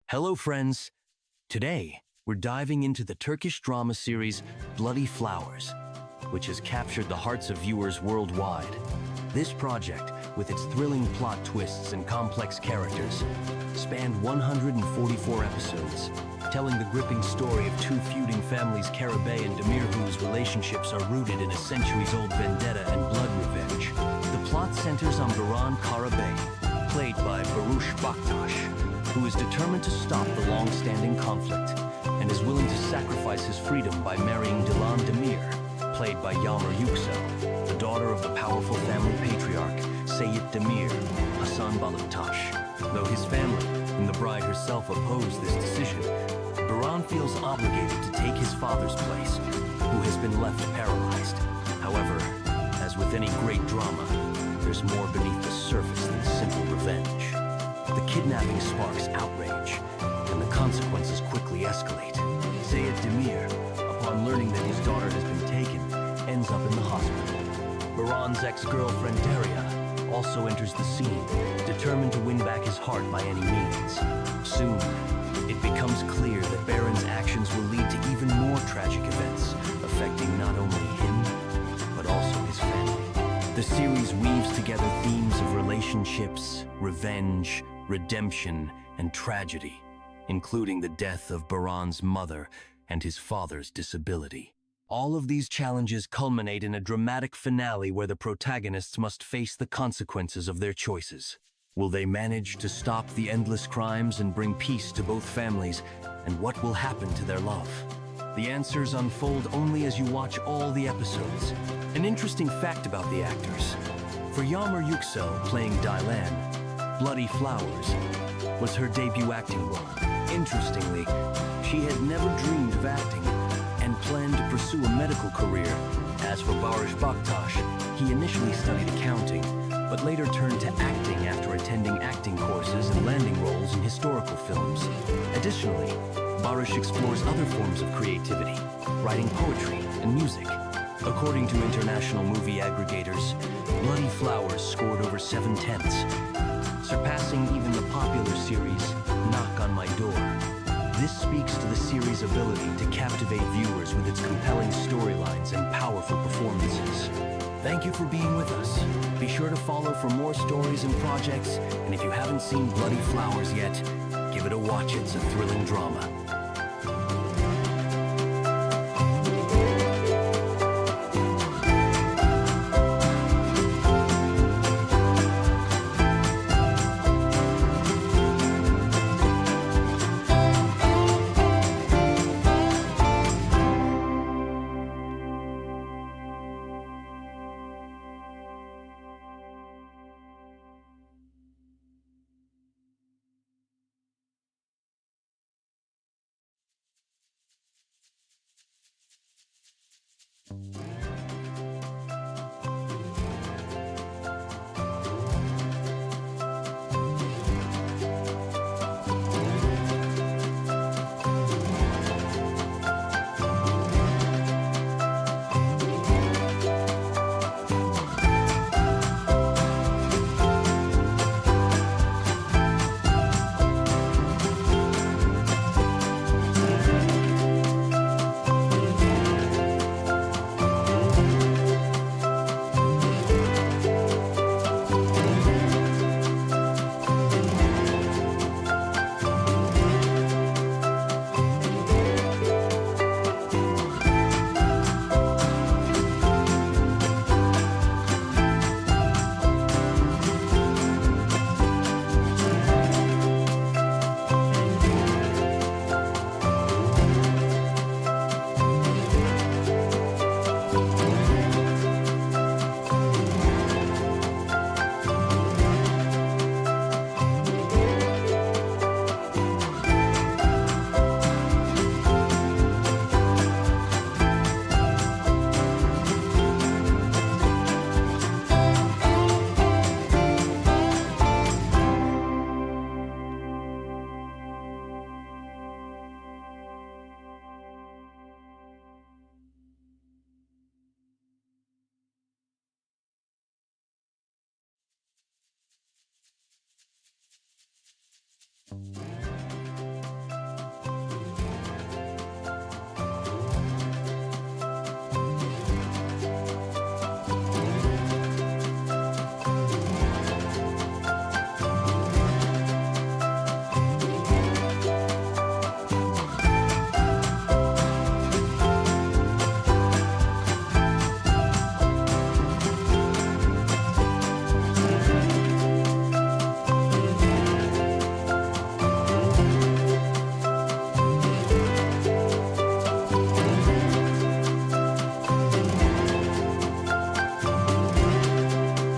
Hello friends! Today, we're diving into the Turkish drama series Bloody Flowers, which has captured the hearts of viewers worldwide. This project, with its thrilling plot twists and complex characters, spanned 144 episodes, telling the gripping story of two feuding families, Karabey and Demir, whose relationships are rooted in a centuries-old vendetta and blood revenge. The plot centers on Baran Karabey, played by Barıs, who is determined to stop the long-standing conflict and is willing to sacrifice his freedom by marrying Dilan Demir, played by Yagmur Yuksel, the daughter of the powerful family patriarch Seyit Demir, Hasan Baktas. Though his family and the bride herself oppose this decision, Baran feels obligated to take his father's place, who has been left paralyzed. However, as with any great drama, there's more beneath the surface than simple revenge. The kidnapping sparks outrage, and the consequences quickly escalate. Seyit Demir, upon learning that his daughter has been taken, ends up in the hospital. Baran's ex-girlfriend Derya also enters the scene, determined to win back his heart by any means. Soon, it becomes clear that Baran's actions will lead to even more tragic events, affecting not only him, but also his family. The series weaves together themes of relationships, revenge, redemption, and tragedy, including the death of Baran's mother and his father's disability. All of these challenges culminate in a dramatic finale where the protagonists must face the consequences of their choices. Will they manage to stop the endless crimes and bring peace to both families, and what will happen to their love? The answers unfold only as you watch all the episodes. An interesting fact about the actors: for Yagmur Yuksel playing Dilan, Bloody Flowers was her debut acting role. Interestingly, she had never dreamed of acting and planned to pursue a medical career. As for Baktas, he initially studied accounting, but later turned to acting after attending acting courses and landing roles in historical films. Additionally, Baris explores other forms of creativity, writing poetry and music. According to international movie aggregators, Bloody Flowers scored over 7/10, surpassing even the popular series Knock on My Door. This speaks to the series' ability to captivate viewers with its compelling storylines and powerful performances. Thank you for being with us. Be sure to follow for more stories and projects, and if you haven't seen Bloody Flowers yet, give it a watch. It's a thrilling drama.